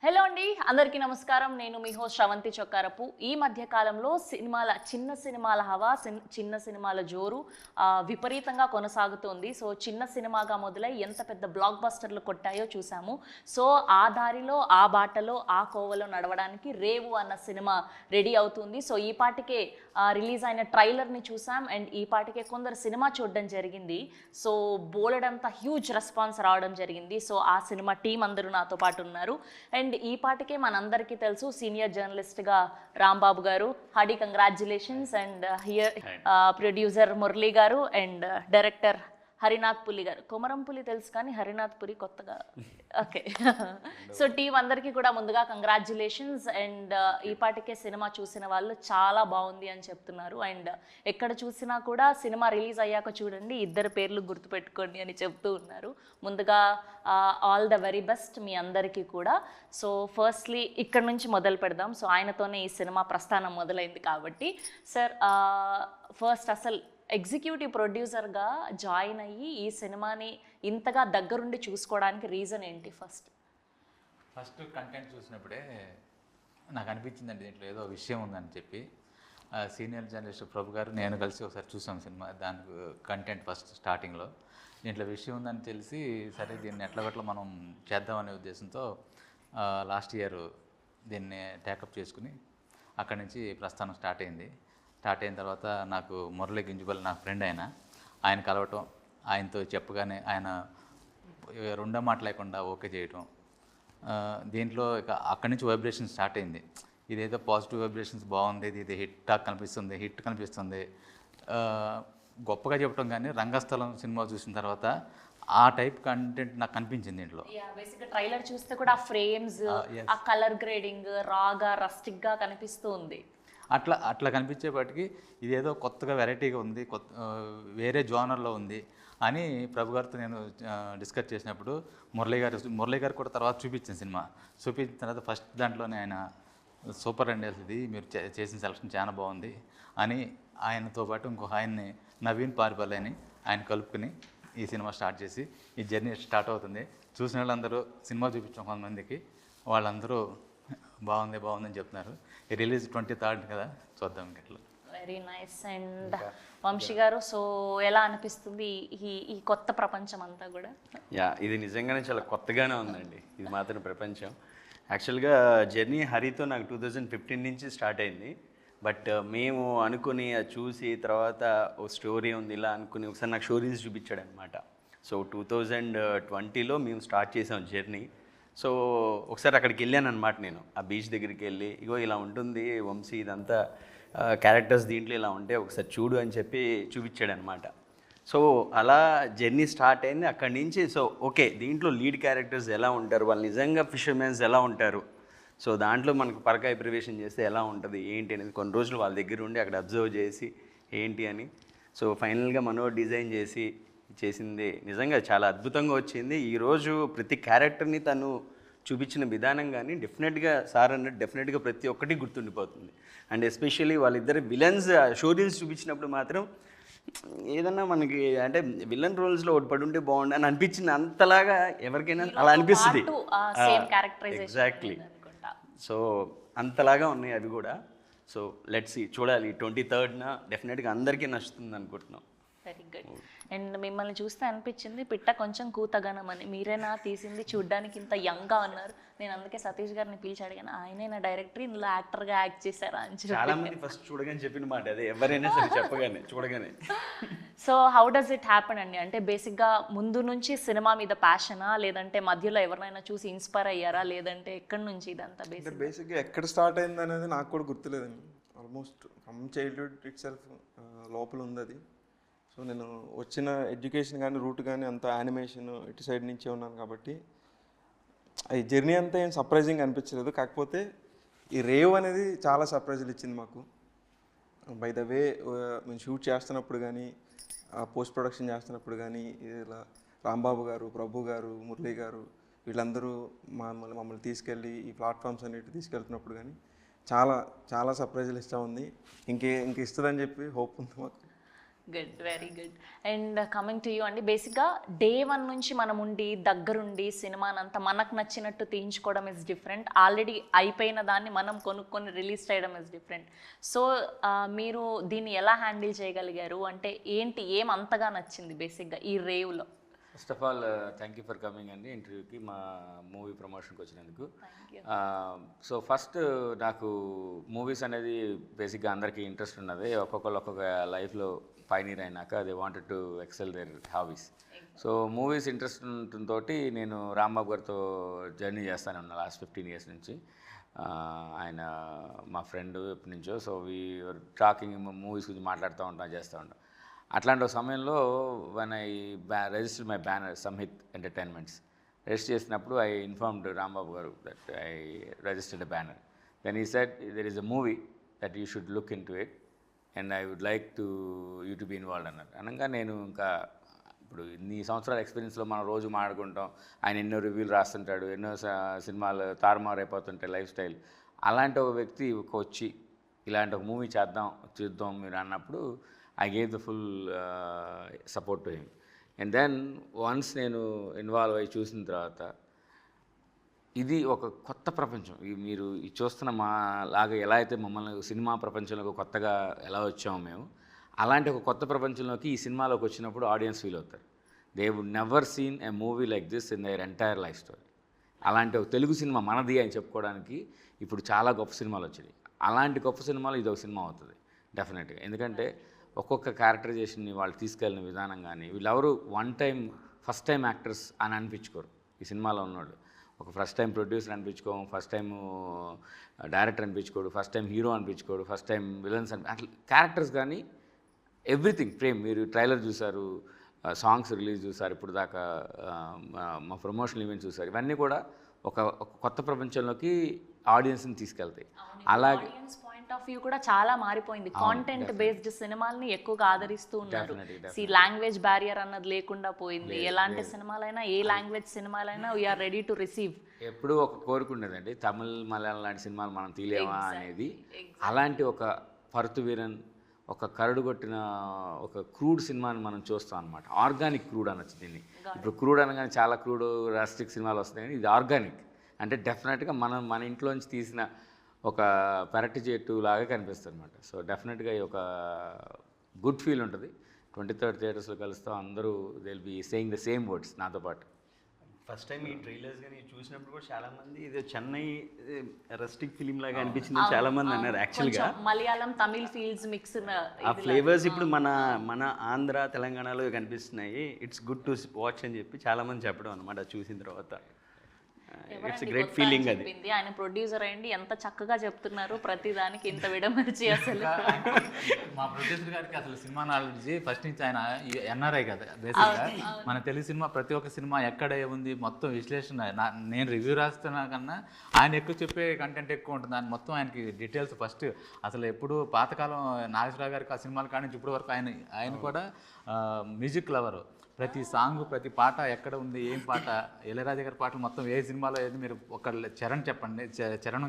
Hello అండి, అందరికీ నమస్కారం. నేను మీ హోస్ట్ శ్రవంతి చొక్కారపు. ఈ మధ్య కాలంలో చిన్న సినిమాల హవా, చిన్న సినిమాల జోరు విపరీతంగా కొనసాగుతోంది. సో చిన్న సినిమాగా మొదలై ఎంత పెద్ద బ్లాక్ బస్టర్లు కొట్టాయో చూసాము. సో ఆ దారిలో, ఆ బాటలో, ఆ కోవలో నడవడానికి రేవు అన్న సినిమా రెడీ అవుతుంది. సో ఈ పాటికే రిలీజ్ అయిన ట్రైలర్ని చూసాం అండ్ ఈ పాటికే కొందరు సినిమా చూడడం జరిగింది. సో బోలెడంత హ్యూజ్ రెస్పాన్స్ రావడం జరిగింది. సో ఆ సినిమా టీం అందరూ నాతో పాటు ఉన్నారు. అండ్ ఈ పాటికే మనందరికీ తెలుసు సీనియర్ జర్నలిస్ట్గా Rambabu garu. Hearty congratulations. And here producer Murali garu and director Harinath పులి గారు. కొమరంపులి తెలుసు కానీ హరినాథ్ పులి కొత్తగా. ఓకే. సో టీం అందరికీ కూడా ముందుగా కంగ్రాచ్యులేషన్స్. అండ్ ఈ పాటికే సినిమా చూసిన వాళ్ళు చాలా బాగుంది అని చెప్తున్నారు. అండ్ ఎక్కడ చూసినా కూడా సినిమా రిలీజ్ అయ్యాక చూడండి, ఇద్దరు పేర్లు గుర్తుపెట్టుకోండి అని చెప్తూ ఉన్నారు. ముందుగా ఆల్ ద వెరీ బెస్ట్ మీ అందరికీ కూడా. సో ఫస్ట్లీ ఇక్కడ నుంచి మొదలు పెడదాం. సో ఆయనతోనే ఈ సినిమా ప్రస్థానం మొదలైంది కాబట్టి సార్, ఫస్ట్ అసలు ఎగ్జిక్యూటివ్ ప్రొడ్యూసర్గా జాయిన్ అయ్యి ఈ సినిమాని ఇంతగా దగ్గరుండి చూసుకోవడానికి రీజన్ ఏంటి? ఫస్ట్ కంటెంట్ చూసినప్పుడే నాకు అనిపించిందండి దీంట్లో ఏదో విషయం ఉందని చెప్పి. సీనియర్ జర్నలిస్ట్ ప్రభు గారు నేను కలిసి ఒకసారి చూసాం సినిమా. దానికి కంటెంట్ ఫస్ట్ స్టార్టింగ్లో దీంట్లో విషయం ఉందని తెలిసి సరే దీన్ని ఎట్లా మనం చేద్దామనే ఉద్దేశంతో లాస్ట్ ఇయర్ దీన్ని టేకప్ చేసుకుని అక్కడి నుంచి ప్రస్థానం స్టార్ట్ అయింది. స్టార్ట్ అయిన తర్వాత నాకు మురళీ గింజుబల్ నా ఫ్రెండ్, ఆయన కలవటం, ఆయనతో చెప్పగానే ఆయన రెండో మాట లేకుండా ఓకే చేయటం. దీంట్లో ఇక అక్కడి నుంచి వైబ్రేషన్ స్టార్ట్ అయింది. ఇదేదో పాజిటివ్ వైబ్రేషన్స్ బాగుంది, ఇది హిట్ కనిపిస్తుంది. గొప్పగా చెప్పడం కానీ రంగస్థలం సినిమా చూసిన తర్వాత ఆ టైప్ కంటెంట్ నాకు కనిపించింది దీంట్లో. బేసిక్గా ట్రైలర్ చూస్తే కూడా ఆ ఫ్రేమ్స్, ఆ కలర్ గ్రేడింగ్ రాగా రస్టిక్గా కనిపిస్తూ ఉంది. అట్లా కనిపించేపాటికి ఇదేదో కొత్తగా వెరైటీగా ఉంది, వేరే జోనర్లో ఉంది అని ప్రభు గారితో నేను డిస్కస్ చేసినప్పుడు మురళీ గారు కూడా తర్వాత చూపించిన తర్వాత ఫస్ట్ దాంట్లోనే ఆయన సూపర్ అండి, ఇది మీరు చేసిన సెలక్షన్ చాలా బాగుంది అని ఆయనతో పాటు ఇంకొక ఆయన్ని నవీన్ పారిపల్లి అని ఆయన కలుపుకుని ఈ సినిమా స్టార్ట్ చేసి ఈ జర్నీ స్టార్ట్ అవుతుంది. చూసిన వాళ్ళందరూ సినిమా చూపించాం కొంతమందికి, వాళ్ళందరూ బాగుందని చెప్తున్నారు. ఈ రిలీజ్ 23rd కదా, చూద్దాం ఇట్లా. Very nice. అండ్ వంశీ గారు, సో ఎలా అనిపిస్తుంది ఈ కొత్త ప్రపంచం అంతా కూడా? ఇది నిజంగానే చాలా కొత్తగానే ఉందండి. ఇది మాత్రం ప్రపంచం. యాక్చువల్గా జర్నీ హరితో నాకు 2015 నుంచి స్టార్ట్ అయింది. బట్ మేము అనుకుని అది చూసి తర్వాత ఓ స్టోరీ ఉంది ఇలా అనుకుని ఒకసారి నాకు స్టోరీస్ చూపించాడు అనమాట. సో 2020లో మేము స్టార్ట్ చేసాం జర్నీ. సో ఒకసారి అక్కడికి వెళ్ళాను అనమాట. నేను ఆ బీచ్ దగ్గరికి వెళ్ళి ఇగో ఇలా ఉంటుంది వంశీ, ఇదంతా క్యారెక్టర్స్ దీంట్లో ఇలా ఉంటే ఒకసారి చూడు అని చెప్పి చూపించాడు అనమాట. సో అలా జర్నీ స్టార్ట్ అయింది అక్కడి నుంచి. సో ఓకే, దీంట్లో లీడ్ క్యారెక్టర్స్ ఎలా ఉంటారు, వాళ్ళు నిజంగా ఫిషర్మెన్స్ ఎలా ఉంటారు, సో దాంట్లో మనకు పరకాయ ప్రవేశం చేస్తే ఎలా ఉంటుంది ఏంటి అనేది కొన్ని రోజులు వాళ్ళ దగ్గర ఉండి అక్కడ అబ్జర్వ్ చేసి ఏంటి అని సో ఫైనల్గా మనో డిజైన్ చేసింది నిజంగా చాలా అద్భుతంగా వచ్చింది. ఈరోజు ప్రతి క్యారెక్టర్ని తను చూపించిన విధానం కానీ డెఫినెట్గా సార్ అన్నట్టు డెఫినెట్గా ప్రతి ఒక్కటి గుర్తుండిపోతుంది. అండ్ ఎస్పెషల్లీ వాళ్ళిద్దరు విలన్స్ షోరీల్స్ చూపించినప్పుడు మాత్రం ఏదన్నా మనకి అంటే విలన్ రోల్స్లో ఒకటి పడి ఉంటే బాగుండు అని అనిపించింది. అంతలాగా ఎవరికైనా అలా అనిపిస్తుంది. ఎగ్జాక్ట్లీ. సో అంతలాగా ఉన్నాయి అవి కూడా. సో లెట్స్ సీ, చూడాలి 23rd డెఫినెట్గా అందరికీ నచ్చుతుంది అనుకుంటున్నాం. Very good. అండ్ మిమ్మల్ని చూస్తే అనిపించింది పిట్ట కొంచెం కూతగనం అని. మీరేనా తీసింది? చూడ్డానికి ఇంత యంగ్గా ఉన్నారు. నేను అందుకే సతీష్ గారిని పిలిచి అడిగాను, ఆయనైనా డైరెక్టర్, ఇందులో యాక్టర్గా యాక్ట్ చేశారా అని చెప్పి. చాలా మంది ఫస్ట్ చూడగానే చెప్పిన మాట అదే, ఎవరైనా సరే చెప్పగానే చూడగానే. So how does it happen అండి? అంటే బేసిక్గా ముందు నుంచి సినిమా మీద ప్యాషనా, లేదంటే మధ్యలో ఎవరినైనా చూసి ఇన్స్పైర్ అయ్యారా, లేదంటే ఎక్కడి నుంచి ఇదంతా? బేసిక్గా ఎక్కడ స్టార్ట్ అయింది అనేది నాకు కూడా గుర్తులేదండి. Almost from childhood itself లోపల ఉంది అది. సో నేను వచ్చిన ఎడ్యుకేషన్ కానీ రూట్ కానీ అంతా యానిమేషన్ ఇటు సైడ్ నుంచే ఉన్నాను కాబట్టి ఈ జర్నీ అంతా ఏం సర్ప్రైజింగ్ అనిపించలేదు. కాకపోతే ఈ రేవ్ అనేది చాలా సర్ప్రైజులు ఇచ్చింది మాకు. బై ద వే మేము షూట్ చేస్తున్నప్పుడు కానీ పోస్ట్ ప్రొడక్షన్ చేస్తున్నప్పుడు కానీ ఇలా రాంబాబు గారు, ప్రభు గారు, మురళీ గారు వీళ్ళందరూ మమ్మల్ని తీసుకెళ్ళి ఈ ప్లాట్ఫామ్స్ అన్నిటి తీసుకెళ్తున్నప్పుడు కానీ చాలా చాలా సర్ప్రైజులు ఇస్తూ ఉంది. ఇంక ఇస్తుందని చెప్పి హోప్ ఉంది మాకు. Good, very good. And coming to you అండి, బేసిక్గా డే 1 నుంచి మనం ఉండి దగ్గరుండి సినిమానంతా మనకు నచ్చినట్టు తీయించుకోవడం ఇస్ డిఫరెంట్, ఆల్రెడీ అయిపోయిన దాన్ని మనం కొనుక్కొని రిలీజ్ చేయడం ఇస్ డిఫరెంట్. సో మీరు దీన్ని ఎలా హ్యాండిల్ చేయగలిగారు, అంటే ఏంటి, ఏం అంతగా నచ్చింది బేసిక్గా ఈ రేవ్లో? First of all thank you for coming అండి ఇంటర్వ్యూకి, మా మూవీ ప్రమోషన్కి వచ్చినందుకు. సో ఫస్ట్ నాకు మూవీస్ అనేది బేసిక్గా అందరికీ ఇంట్రెస్ట్ ఉన్నది. ఒక్కొక్కరు ఒక్కొక్క లైఫ్లో పైనీర్ అయినాక they wanted to excel their hobbies. So movies interest ఉండటంతో నేను రాంబాబు గారితో జర్నీ చేస్తానే ఉన్నా లాస్ట్ 15 years నుంచి. ఆయన మా ఫ్రెండ్ ఎప్పటి నుంచో. సో వీఆర్ టాకింగ్, మూవీస్ గురించి మాట్లాడుతూ ఉంటాం, చేస్తూ ఉంటాం. అట్లాంటి సమయంలో one I register my banner Samhith entertainments register చేసినప్పుడు I informed Rambabu garu that I registered a banner. Then he said there is a movie that you should look into it and I would like to you to be involved అన్నారు. అనగా నేను ఇంకా ఇప్పుడు ఇన్ని సంవత్సరాల ఎక్స్పీరియన్స్లో మనం రోజు మాట్లాడుకుంటాం, ఆయన ఎన్నో రివ్యూలు రాస్తుంటాడు, ఎన్నో సినిమాలు తారుమారు అయిపోతుంటాయి లైఫ్ స్టైల్. అలాంటి ఒక వ్యక్తి వచ్చి ఇలాంటి ఒక మూవీ చూద్దాం మీరు అన్నప్పుడు I gave the full support to him. And then once నేను ఇన్వాల్వ్ అయ్యి చూసిన తర్వాత ఇది ఒక కొత్త ప్రపంచం. మీరు చూస్తున్న మా లాగా ఎలా అయితే మమ్మల్ని సినిమా ప్రపంచంలోకి కొత్తగా ఎలా వచ్చామో మేము, అలాంటి ఒక కొత్త ప్రపంచంలోకి ఈ సినిమాలోకి వచ్చినప్పుడు ఆడియన్స్ ఫీల్ అవుతారు. They would never seen a movie like this in their entire life story. అలాంటి ఒక తెలుగు సినిమా మనది అని చెప్పుకోవడానికి ఇప్పుడు చాలా గొప్ప సినిమాలు వచ్చినాయి. అలాంటి గొప్ప సినిమాలు ఇది ఒక సినిమా అవుతుంది డెఫినెట్గా. ఎందుకంటే ఒక్కొక్క క్యారెక్టరైజేషన్ని వాళ్ళు తీసుకెళ్ళిన విధానం కానీ, వీళ్ళెవరు ఫస్ట్ టైం యాక్టర్స్ అని అనిపించుకోరు ఈ సినిమాలో ఉన్నవాళ్ళు. ఒక ఫస్ట్ టైం ప్రొడ్యూసర్ అనిపించుకోము, ఫస్ట్ టైం డైరెక్టర్ అనిపించుకోడు, ఫస్ట్ టైం హీరో అనిపించుకోడు, ఫస్ట్ టైం విలన్స్ అట్లా క్యారెక్టర్స్ కానీ ఎవ్రీథింగ్ ఫ్రేమ్. మీరు ట్రైలర్ చూసారు, సాంగ్స్ రిలీజ్ చూసారు, ఇప్పుడు దాకా మా ప్రమోషనల్ ఈవెంట్స్ చూసారు. ఇవన్నీ కూడా ఒక కొత్త ప్రపంచంలోకి ఆడియన్స్ని తీసుకెళ్తాయి. అలాగే పాయింట్ ఆఫ్ వ్యూ కూడా చాలా మారిపోయింది. కాంటెంట్ బేస్డ్ సినిమాల్ని ఎక్కువగా ఆదరిస్తూ ఉన్నారు. లాంగ్వేజ్ బ్యారియర్ అన్నది లేకుండా పోయింది. ఎలాంటి సినిమాలైనా, ఏ లాంగ్వేజ్ సినిమాలైనా వీఆర్ రెడీ టు రిసీవ్. ఎప్పుడూ ఒక కోరుకుండేదండి, తమిళ్ మలయాళం లాంటి సినిమాలు మనం తీయలేమా అనేది. అలాంటి ఒక పరుతువీరన్, ఒక కరడు కొట్టిన ఒక క్రూడ్ సినిమాని మనం చూస్తాం అనమాట. ఆర్గానిక్ క్రూడ్ అనొచ్చు దీన్ని. ఇప్పుడు క్రూడ్ అనగానే చాలా క్రూడ్ రాస్టిక్ సినిమాలు వస్తాయి, కానీ ఇది ఆర్గానిక్. అంటే డెఫినెట్గా మన ఇంట్లోంచి తీసిన ఒక పెరటి చెట్టు లాగా కనిపిస్తుంది అనమాట. సో డెఫినెట్గా ఒక గుడ్ ఫీల్ ఉంటుంది. 23rd థియేటర్స్లో కలుస్తాం, అందరూ they will be saying the same words నాతో పాటు. ఫస్ట్ టైం ఈ ట్రైలర్స్ కానీ చూసినప్పుడు కూడా చాలా మంది ఇది చెన్నై రెస్టిక్ ఫిలిం లాగా అనిపించింది చాలా మంది అన్నారు. యాక్చువల్గా మలయాళం తమిళ్ ఫీల్స్ మిక్స్, ఆ ఫ్లేవర్స్ ఇప్పుడు మన ఆంధ్ర తెలంగాణలో కనిపిస్తున్నాయి. ఇట్స్ గుడ్ టు వాచ్ అని చెప్పి చాలా మంది చెప్పడం అనమాట చూసిన తర్వాత. ఇట్స్ గ్రేట్ ఫీలింగ్ అది. ఆయన ప్రొడ్యూసర్ అయ్యండి ఎంత చక్కగా చెప్తున్నారు, ప్రతి దానికి ఇంత విడమర్చి. అసలు మా ప్రొడ్యూసర్ గారికి అసలు సినిమా నాలెడ్జ్ ఫస్ట్ నుంచి, ఆయన ఎన్ఆర్ఐ కదా బేసిక్గా. మన తెలుగు సినిమా ప్రతి ఒక్క సినిమా ఎక్కడ ఏముంది మొత్తం విశ్లేషణ, నేను రివ్యూ రాస్తున్నా కన్నా ఆయన ఎక్కువ చెప్పే కంటెంట్ ఎక్కువ ఉంటుంది. ఆయన మొత్తం ఆయనకి డీటెయిల్స్ ఫస్ట్ అసలు ఎప్పుడు పాతకాలం నాగేశ్వరరావు గారికి ఆ సినిమాల కాడి నుంచి ఇప్పటి వరకు ఆయన కూడా మ్యూజిక్ లవరు. ప్రతి సాంగ్, ప్రతి పాట ఎక్కడ ఉంది, ఏం పాట, ఇళయరాజా గారి పాటలు మొత్తం ఏ సినిమాలో ఏది, మీరు ఒక చరణం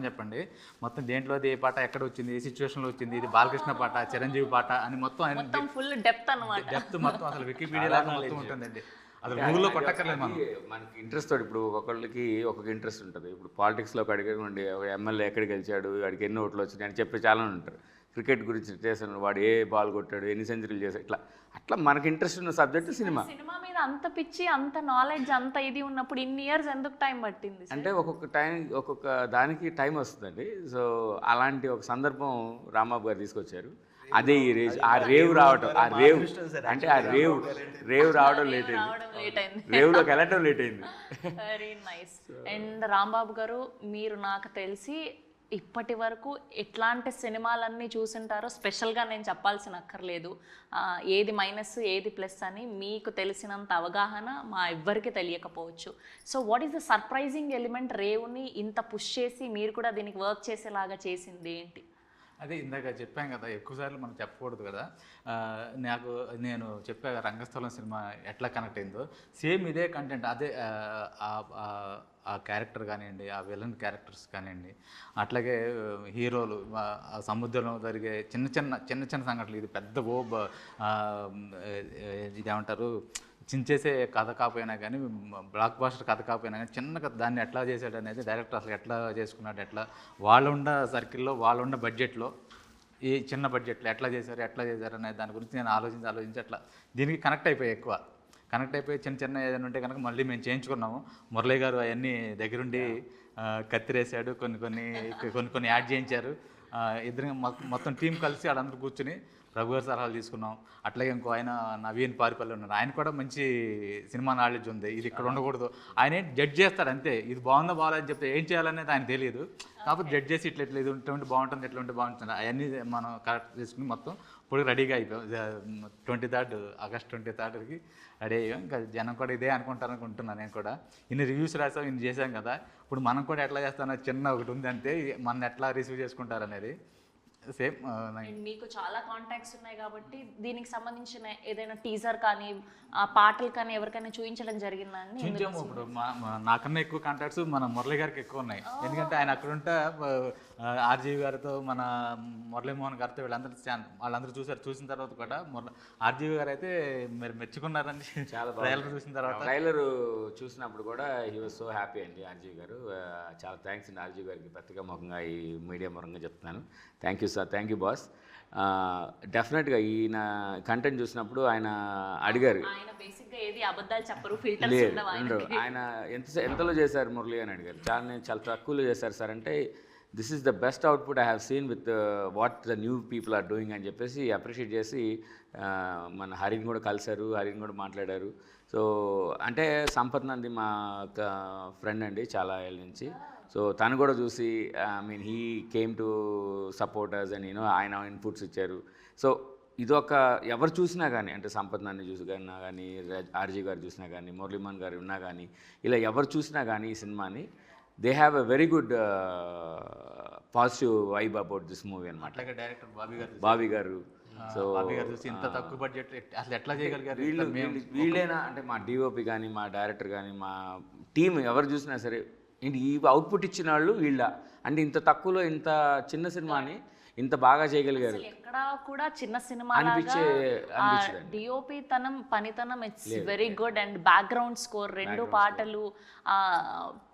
చెప్పండి మొత్తం దేంట్లోది ఏ పాట ఎక్కడ వచ్చింది, ఏ సిచ్యువేషన్లో వచ్చింది, ఇది బాలకృష్ణ పాట, చిరంజీవి పాట అని మొత్తం ఆయన ఫుల్ డెప్త్ అన్నమాట. డెప్త్ మొత్తం అసలు వికీపీడియా లాగా మొత్తం ఉంటుందండి. అసలు గూగుల్లో కొట్టక్కర్లేదు మనకి ఇంట్రెస్ట్ తోటి. ఇప్పుడు ఒక్కొక్కళ్ళకి ఒక్కొక్క ఇంట్రెస్ట్ ఉంటుంది. ఇప్పుడు పాలిటిక్స్లోకి అడిగండి, ఒక ఎమ్మెల్యే ఎక్కడికి గెలిచాడు, వాడికి ఎన్ని ఓట్లు వచ్చినాయి అని చెప్పి చాలా ఉంటారు. క్రికెట్ గురించి చేశాను, వాడు ఏ బాల్ కొట్టాడు, ఎన్ని సెంచరీలు చేశాడు, అట్లా మనకి ఇంట్రెస్ట్ ఉన్న సబ్జెక్ట్ సినిమా. సినిమా మీద అంత పిచ్చి, అంత నాలెడ్జ్, అంత ఇది ఉన్నప్పుడు ఇన్ని ఇయర్స్ ఎందుకు టైం పట్టింది? అంటే ఒక్కొక్క దానికి టైం వస్తుందండి. సో అలాంటి ఒక సందర్భం రాంబాబు గారు తీసుకొచ్చారు. అదే ఈ రేవ్ రావటం, అంటే ఆ రేవ్ రావడం లేట్ అయింది, రేవ్లోకి వెళ్ళటం లేట్ అయింది. Very nice. అండ్ రాంబాబు గారు, మీరు నాకు తెలిసి ఇప్పటి వరకు ఎట్లాంటి సినిమాలన్నీ చూసింటారో స్పెషల్గా నేను చెప్పాల్సిన అక్కర్లేదు. ఏది మైనస్ ఏది ప్లస్ అని మీకు తెలిసినంత అవగాహన మా ఎవ్వరికి తెలియకపోవచ్చు. So what is the surprising element రేవుని ఇంత పుష్ చేసి మీరు కూడా దీనికి వర్క్ చేసేలాగా చేసింది ఏంటి? అదే ఇందాక చెప్పాం కదా, ఎక్కువసార్లు మనం చెప్పకూడదు కదా. నేను చెప్పా రంగస్థలం సినిమా ఎట్లా కనెక్ట్ అయిందో, సేమ్ ఇదే కంటెంట్, అదే ఆ క్యారెక్టర్ కానివ్వండి, ఆ విలన్ క్యారెక్టర్స్ కానివ్వండి, అట్లాగే హీరోలు, ఆ సముద్రంలో జరిగే చిన్న చిన్న సంఘటనలు, ఇది పెద్ద ఇదేమంటారు, చించేసే కథ కాకపోయినా కానీ, బ్లాక్ బాస్టర్ కథ కాకపోయినా కానీ, చిన్న కథ దాన్ని ఎట్లా చేశాడు అనేది డైరెక్టర్ అసలు ఎట్లా చేసుకున్నాడు, ఎట్లా వాళ్ళున్న సర్కిల్లో వాళ్ళున్న బడ్జెట్లో ఈ చిన్న బడ్జెట్లో ఎట్లా చేశారు అనే దాని గురించి నేను ఆలోచించి అట్లా దీనికి కనెక్ట్ అయిపోయి చిన్న ఏదైనా ఉంటే కనుక మళ్ళీ మేము చేయించుకున్నాము. మురళీ గారు అవన్నీ దగ్గరుండి కత్తిరేసాడు, కొన్ని యాడ్ చేయించారు. ఇద్దరు మొత్తం టీం కలిసి వాళ్ళందరూ కూర్చుని రఘు గారి సలహాలు తీసుకున్నాం. అట్లాగే ఇంకో ఆయన నవీన్ పారిపల్లి ఉన్నారు, ఆయన కూడా మంచి సినిమా నాలెడ్జ్ ఉంది. ఇది ఇక్కడ ఉండకూడదు, ఆయన జడ్జ్ చేస్తాడు అంతే, ఇది బాగుందా బాగాలని చెప్తే ఏం చేయాలనేది ఆయన తెలియదు. కాకపోతే జడ్జ్ చేసి ఇట్లా ఇది ఉంటే బాగుంటుంది, ఎట్లా ఉంటే బాగుంటుంది అవన్నీ మనం కరెక్ట్ చేసుకుని మొత్తం ఇప్పుడు రెడీగా అయిపోయాం. 23rd ఆగస్ట్ 23కి రెడీ అయ్యాం. ఇంకా జనం కూడా ఇదే అనుకుంటున్నాను. నేను కూడా ఇన్ని రివ్యూస్ రాసాం, ఇన్ని చేశాం కదా, ఇప్పుడు మనం కూడా ఎట్లా చేస్తామో చిన్న ఒకటి ఉంది అంతే, మన ఎట్లా రిసీవ్ చేసుకుంటారు అనేది సేమ్. మీకు చాలా కాంటాక్ట్స్ ఉన్నాయి కాబట్టి దీనికి సంబంధించిన ఏదైనా టీజర్ కానీ పాటలు కానీ ఎవరికైనా చూపించడం జరిగిందా అండి? చూపించాము. ఇప్పుడు నాకన్నా ఎక్కువ కాంటాక్ట్స్ మన మురళి గారికి ఎక్కువ ఉన్నాయి. ఎందుకంటే ఆయన అక్కడుంటే ఆర్జీవి గారితో, మన మురళీమోహన్ గారితో వాళ్ళందరూ చూసిన తర్వాత కూడా ఆర్జీవి గారు అయితే మీరు మెచ్చుకున్నారండి చాలా ట్రైలర్ చూసిన తర్వాత. ట్రైలర్ చూసినప్పుడు కూడా హీ వాజ్ సో హ్యాపీ అండి ఆర్జీవి గారు. చాలా థ్యాంక్స్ అండి ఆర్జీవి గారికి, పత్రికా ముఖంగా ఈ మీడియా ముఖంగా చెప్తున్నాను. Thank you sir, thank you boss. డెఫినెట్గా ఈయన కంటెంట్ చూసినప్పుడు ఆయన అడిగారు, ఆయన ఎంతలో చేశారు మురళి అని అడిగారు. చాలా తక్కువలో చేశారు సార్ అంటే, this is the best output I have seen with what the new people are doing అని చెప్పేసి అప్రిషియేట్ చేసి మన హరిని కూడా కలిశారు, హరిని కూడా మాట్లాడారు. సో అంటే సంపత్ నంది మా ఫ్రెండ్ అండి చాలా ఏళ్ళ నుంచి. సో తను కూడా చూసి హీ కేమ్ టు సపోర్టర్స్ అని ఆయన ఇన్పుట్స్ ఇచ్చారు. సో ఇదొక ఎవరు చూసినా కానీ, అంటే సంపత్ నంది చూసినా కానీ, ఆర్జీ గారు చూసినా కానీ, మురళీమోహన్ గారు ఉన్నా కానీ, ఇలా ఎవరు చూసినా కానీ ఈ సినిమాని they have a very good positive vibe about this movie అనమాట. అట్లాగే డైరెక్టర్ బాబీ గారు. సో ఇంత తక్కువ బడ్జెట్ అసలు ఎట్లా చేయగలిగారు వీళ్ళైనా, అంటే మా డిఓపి కానీ, మా డైరెక్టర్ కానీ, మా టీం ఎవరు చూసినా సరే, ఏంటి ఈ అవుట్పుట్ ఇచ్చిన వాళ్ళు వీళ్ళ, అంటే ఇంత తక్కువలో ఇంత చిన్న సినిమాని ఇంత బాగా చేయగలిగారు. ఎక్కడ కూడా చిన్న సినిమా డిఓపి పనితనం it's very good. And background score, రెండు పాటలు,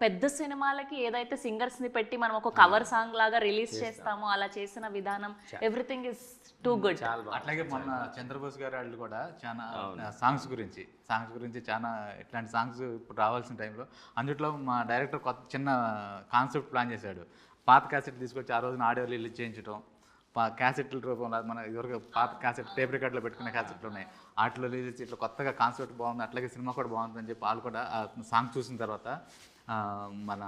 పెద్ద సినిమాలకి ఏదైతే సింగర్స్ ని పెట్టి మనం ఒక కవర్ సాంగ్ లాగా రిలీజ్ చేస్తామో అలా చేసిన విధానం, ఎవ్రీథింగ్ ఇస్ టూ గుడ్. అట్లాగే మొన్న చంద్రబోస్ గారు వాళ్ళు కూడా చాలా సాంగ్స్ గురించి చాలా ఇట్లాంటి సాంగ్స్ ఇప్పుడు రావాల్సిన టైంలో అందుట్లో మా డైరెక్టర్ కొత్త చిన్న కాన్సెప్ట్ ప్లాన్ చేశాడు. పాత క్యాసెట్ తీసుకొచ్చి ఆ రోజున ఆడియో రిలీజ్ చేయించడం, క్యాసెట్ల రూపంలో మన ఇదివరకు పాత క్యాసెట్ టేప్ రికార్డులో పెట్టుకునే క్యాసెట్లు ఉన్నాయి, వాటిలో రిలీజ్ ఇట్లా కొత్తగా కాన్సెప్ట్ బాగుంది, అట్లాగే సినిమా కూడా బాగుందని చెప్పి వాళ్ళు కూడా ఆ సాంగ్ చూసిన తర్వాత మన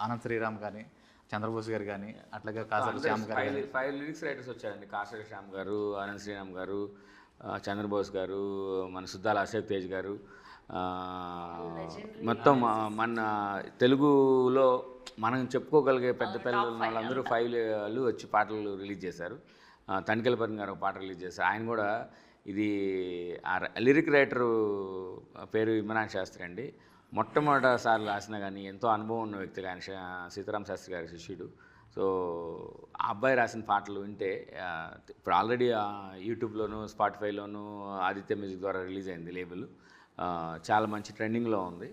అనంత్ శ్రీరామ్ కానీ, చంద్రబోస్ గారు కానీ, అట్లాగే కాసరి శ్యామ్ గారు, 5 లిరిక్స్ రైటర్స్ వచ్చారండి. కాసరి శ్యామ్ గారు, అనంత్ శ్రీరామ్ గారు, చంద్రబోస్ గారు, మన సుద్దాల అశోక్ తేజ్ గారు, మొత్తం మన తెలుగులో మనం చెప్పుకోగలిగే పెద్ద పిల్లలు వాళ్ళందరూ 5 వచ్చి పాటలు రిలీజ్ చేశారు. తనికెళ్ళపర్ని గారు ఒక పాట రిలీజ్ చేశారు. ఆయన కూడా ఇది లిరిక్ రైటరు పేరు ఇమ్రాన్ శాస్త్రి అండి. మొట్టమొదటిసారి రాసినా కానీ ఎంతో అనుభవం ఉన్న వ్యక్తి ఆయన, సీతారాం శాస్త్రి గారి శిష్యుడు. సో ఆ అబ్బాయి రాసిన పాటలు వింటే, ఇప్పుడు ఆల్రెడీ యూట్యూబ్లోను, స్పాటిఫైలోను ఆదిత్య మ్యూజిక్ ద్వారా రిలీజ్ అయింది లేబుల్. చాలా మంచి ట్రెండింగ్లో ఉంది.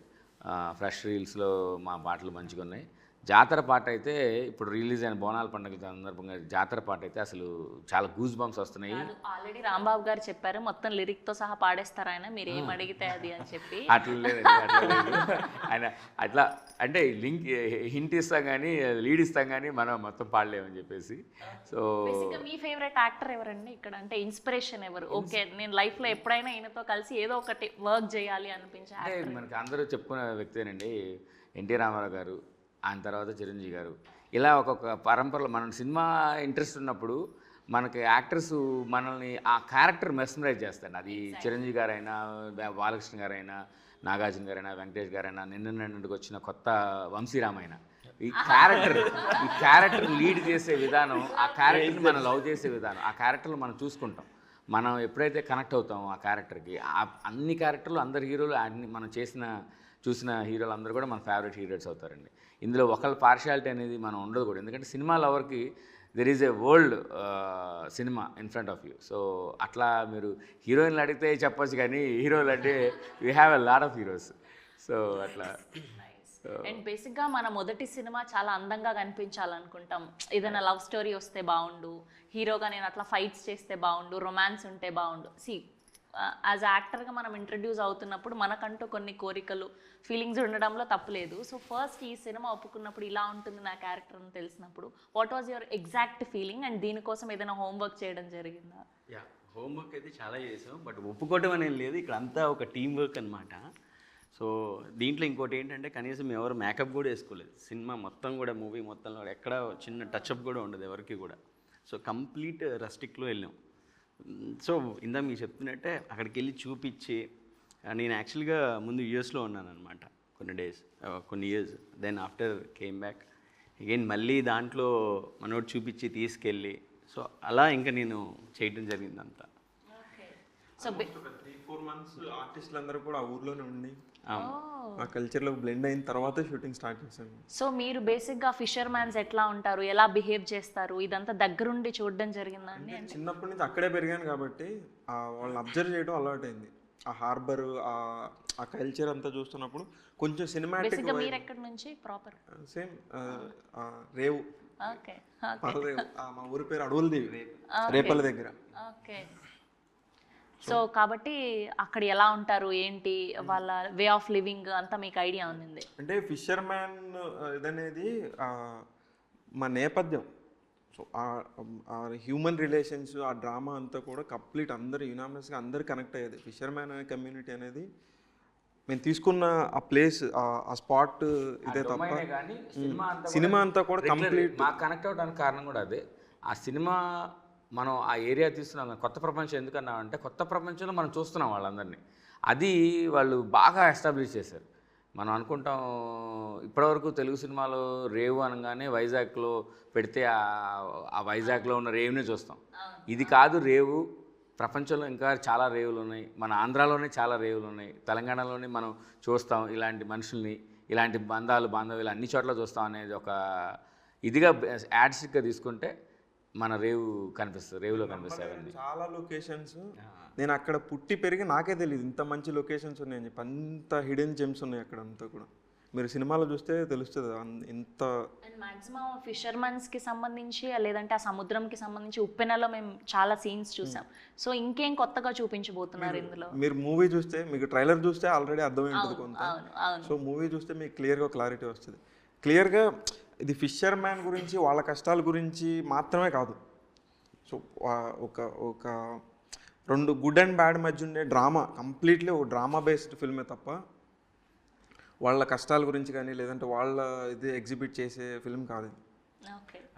ఫ్రెష్ రీల్స్లో మా పాటలు మంచిగా ఉన్నాయి. జాతర పాట అయితే ఇప్పుడు రిలీజ్ అయిన బోనాల పండుగ సందర్భంగా జాతర పాట అయితే అసలు చాలా గూస్ బంప్స్ వస్తున్నాయి. ఆల్రెడీ రాంబాబు గారు చెప్పారు మొత్తం లిరిక్ తో సహా పాడేస్తారు ఆయన, మీరు ఏం అడిగితే అది అని చెప్పి. అట్లా లేదు ఆయన, అట్లా అంటే లింక్ హింట్ ఇస్తాం కానీ లీడ్ ఇస్తాం కానీ మనం మొత్తం పాడలేమని చెప్పేసి. సో మీ ఫేవరెట్ యాక్టర్ ఎవరండి ఇక్కడ, అంటే ఇన్స్పిరేషన్ ఎవరు? ఓకే, నేను లైఫ్ లో ఎప్పుడైనా ఈయనతో కలిసి ఏదో ఒకటి వర్క్ చేయాలి అనిపించే మనకి అందరూ చెప్పుకునే వ్యక్తేనండి ఎన్టీ రామారావు గారు, ఆయన తర్వాత చిరంజీవి గారు. ఇలా ఒక్కొక్క పరంపరలో మన సినిమా ఇంట్రెస్ట్ ఉన్నప్పుడు మనకి యాక్టర్స్ మనల్ని ఆ క్యారెక్టర్ మెస్మరైజ్ చేస్తాడు. అది చిరంజీవి గారైనా, బాలకృష్ణ గారైనా, నాగార్జున గారైనా, వెంకటేష్ గారైనా, నిన్నటికి వచ్చిన కొత్త వంశీరామ్ అయినా, ఈ క్యారెక్టర్ లీడ్ చేసే విధానం, ఆ క్యారెక్టర్ని మనం లవ్ చేసే విధానం, ఆ క్యారెక్టర్లు మనం చూసుకుంటాం. మనం ఎప్పుడైతే కనెక్ట్ అవుతామో ఆ క్యారెక్టర్కి, అన్ని క్యారెక్టర్లు అందరు హీరోలు అన్ని మనం చూసిన హీరోలు అందరూ కూడా మన ఫేవరెట్ హీరోస్ అవుతారండి. ఇందులో ఒకళ్ళ పార్షియాలిటీ అనేది మనం ఉండదు కూడా, ఎందుకంటే సినిమా లవర్కి there is a world cinema in front of you. So అట్లా మీరు హీరోయిన్లు అడిగితే చెప్పొచ్చు, కానీ హీరోలు అంటే we have a lot of heroes. So అట్లా అండ్ బేసిక్గా మన మొదటి సినిమా చాలా అందంగా కనిపించాలనుకుంటాం. ఏదైనా లవ్ స్టోరీ వస్తే బాగుండు, హీరోగా నేను అట్లా ఫైట్స్ చేస్తే బాగుండు, రొమాన్స్ ఉంటే బాగుండు. యాజ్ యాక్టర్గా మనం ఇంట్రడ్యూస్ అవుతున్నప్పుడు మనకంటూ కొన్ని కోరికలు, ఫీలింగ్స్ ఉండడంలో తప్పులేదు. సో ఫస్ట్ ఈ సినిమా ఒప్పుకున్నప్పుడు ఇలా ఉంటుంది నా క్యారెక్టర్ అని తెలిసినప్పుడు what was your exact feeling, and దీనికోసం ఏదైనా హోంవర్క్ చేయడం జరిగిందా? హోంవర్క్ అయితే చాలా చేసాం, బట్ ఒప్పుకోవటం అనేది లేదు. ఇక్కడ అంతా ఒక టీం వర్క్ అనమాట. సో దీంట్లో ఇంకోటి ఏంటంటే కనీసం ఎవరు మేకప్ కూడా వేసుకోలేదు. సినిమా మొత్తం కూడా, మూవీ మొత్తంలో ఎక్కడ చిన్న టచ్అప్ కూడా ఉండదు ఎవరికి కూడా. సో కంప్లీట్ రస్టిక్లో వెళ్ళాం. సో ఇందాక మీకు చెప్తున్నట్టే అక్కడికి వెళ్ళి చూపించి, నేను యాక్చువల్గా ముందు యూఎస్లో ఉన్నాను అనమాట కొన్ని years. Then after came back again మళ్ళీ దాంట్లో మనోడు చూపించి తీసుకెళ్ళి, సో అలా ఇంకా నేను చేయడం జరిగింది అంతా. సో 3-4 months ఆర్టిస్టులు అందరూ కూడా ఆ ఊర్లోనే ఉండి ఆ కల్చర్లో బ్లెండ్ అయిన తర్వాత షూటింగ్ స్టార్ట్ చేశాను. సో మీరు బేసిక్గా ఫిషర్ మ్యాన్స్ ఎట్లా ఉంటారు, ఎలా బిహేవ్ చేస్తారు, ఇదంతా దగ్గరుండి చూడడం జరిగిందండి? చిన్నప్పటి నుంచి అక్కడే పెరిగాను కాబట్టి వాళ్ళని అబ్జర్వ్ చేయడం అలవాటు అయింది. ఆ హార్బర్, ఆ కల్చర్ అంతా చూస్తున్నప్పుడు కొంచెం సినిమాటిక్. మీరు ఎక్కడి నుంచి ప్రాపర్? సేమ్ రేవు. ఓకే. మా ఊరి పేరు అడవులదేవి, రేపల దగ్గర. ఓకే. సో కాబట్టి అక్కడ ఎలా ఉంటారు, ఏంటి వాళ్ళ వే ఆఫ్ లివింగ్ అంతా మీకు ఐడియా ఉంది? అంటే ఫిషర్ మ్యాన్ ఇదనేది మా నేపథ్యం. సో ఆ హ్యూమన్ రిలేషన్స్, ఆ డ్రామా అంతా కూడా కంప్లీట్ అందరు యునానిమస్గా అందరు కనెక్ట్ అయ్యేది. ఫిషర్ మ్యాన్ అనే కమ్యూనిటీ అనేది మేము తీసుకున్న ఆ ప్లేస్, ఆ స్పాట్ ఇదే తప్ప సినిమా అంతా కూడా కంప్లీట్ మాకు కనెక్ట్ అవ్వడానికి కారణం కూడా అదే. ఆ సినిమా మనం ఆ ఏరియా తీస్తున్నాం, కొత్త ప్రపంచం ఎందుకన్నామంటే కొత్త ప్రపంచంలో మనం చూస్తున్నాం వాళ్ళందరినీ. అది వాళ్ళు బాగా ఎస్టాబ్లిష్ చేశారు. మనం అనుకుంటాం ఇప్పటివరకు తెలుగు సినిమాలో రేవు అనగానే వైజాగ్లో పెడితే ఆ వైజాగ్లో ఉన్న రేవునే చూస్తాం. ఇది కాదు రేవు, ప్రపంచంలో ఇంకా చాలా రేవులు ఉన్నాయి. మన ఆంధ్రాలోనే చాలా రేవులు ఉన్నాయి, తెలంగాణలోనే మనం చూస్తాం ఇలాంటి మనుషుల్ని, ఇలాంటి బాంధవ్యాలు అన్ని చోట్ల చూస్తాం అనేది ఒక ఇదిగా యాడ్స్గా తీసుకుంటే మన రేవు కనిపిస్తుంది, రేవులో కనిపిస్తాయి చాలా లొకేషన్స్. నేను అక్కడ పుట్టి పెరిగి నాకే తెలియదు ఇంత మంచి లొకేషన్స్ ఉన్నాయని చెప్పి. అంత హిడెన్ జెమ్స్ ఉన్నాయి అక్కడ అంతా కూడా. మీరు సినిమాలో చూస్తే తెలుస్తుంది ఎంత. అండ్ మాక్సిమం ఫిషర్మన్స్కి సంబంధించి లేదంటే ఆ సముద్రంకి సంబంధించి ఉప్పెనలో మేము చాలా సీన్స్ చూసాం. సో ఇంకేం కొత్తగా చూపించబోతున్నారు ఇందులో? మీరు మూవీ చూస్తే, మీకు ట్రైలర్ చూస్తే ఆల్రెడీ అర్థమై ఉంటుంది కొంత. సో మూవీ చూస్తే మీకు క్లియర్గా క్లారిటీ వస్తుంది. క్లియర్గా ఇది ఫిషర్ మ్యాన్ గురించి, వాళ్ళ కష్టాల గురించి మాత్రమే కాదు. సో ఒక 2 గుడ్ అండ్ బ్యాడ్ మధ్య ఉండే డ్రామా, కంప్లీట్లీ ఒక డ్రామా బేస్డ్ ఫిల్మే తప్ప వాళ్ళ కష్టాల గురించి కానీ లేదంటే వాళ్ళ ఇది ఎగ్జిబిట్ చేసే ఫిల్మ్ కాదు.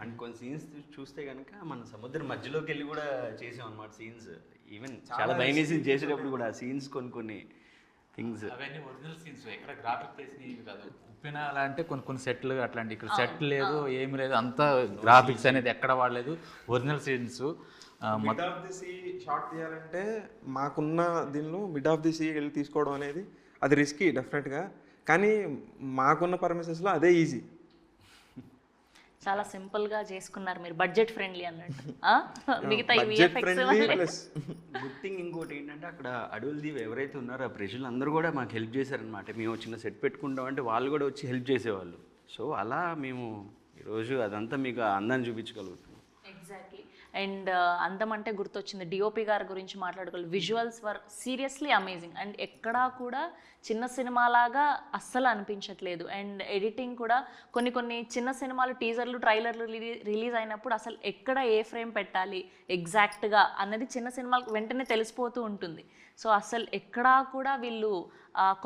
అండ్ కొన్ని సీన్స్ చూస్తే కనుక మన సముద్రం మధ్యలోకి వెళ్ళి కూడా చేసాం అనమాట సీన్స్. ఈవెన్ చాలా భయం సీన్స్ చేసేటప్పుడు కూడా సీన్స్ కొన్ని థింగ్స్ అవన్నీ ఒరిజినల్ సీన్స్, ఎక్కడ గ్రాఫిక్ చేసినవి కాదు. ఉప్పిన అలా అంటే కొన్ని సెట్లు అట్లాంటి, ఇక్కడ సెట్ లేదు, ఏమి లేదు, అంతా గ్రాఫిక్స్ అనేది ఎక్కడ వాడలేదు, original scenes. Mid of the sea short తీయాలంటే మాకున్న దీనిలో మిడ్ ఆఫ్ ది సీ వెళ్ళి తీసుకోవడం అనేది అది రిస్కీ డెఫినెట్గా, కానీ మాకున్న పర్మిషన్స్లో అదే ఈజీ. చాలా సింపుల్గా చేసుకున్నారు మీరు, బడ్జెట్ ఫ్రెండ్లీ అన్నట్టు. మిగతా గుడ్ థింగ్ ఇంకోటి ఏంటంటే అక్కడ అడవులదీవి ఎవరైతే ఉన్నారో ఆ ప్రజలు అందరూ కూడా మాకు హెల్ప్ చేశారనమాట. మేము చిన్న సెట్ పెట్టుకుంటాం అంటే వాళ్ళు కూడా వచ్చి హెల్ప్ చేసేవాళ్ళు. సో అలా మేము ఈరోజు అదంతా మీకు అందాన్ని చూపించగలుగుతున్నాం. ఎగ్జాక్ట్లీ. అండ్ అందం అంటే గుర్తొచ్చింది, డిఓపి గారి గురించి మాట్లాడుకోవాలి. Visuals were seriously amazing. And ఎక్కడా కూడా చిన్న సినిమాలాగా అస్సలు అనిపించట్లేదు. అండ్ ఎడిటింగ్ కూడా కొన్ని చిన్న సినిమాలు టీజర్లు, ట్రైలర్లు రిలీజ్ అయినప్పుడు అసలు ఎక్కడ ఏ ఫ్రేమ్ పెట్టాలి ఎగ్జాక్ట్గా అన్నది చిన్న సినిమాలకు వెంటనే తెలిసిపోతూ ఉంటుంది. సో అసలు ఎక్కడా కూడా వీళ్ళు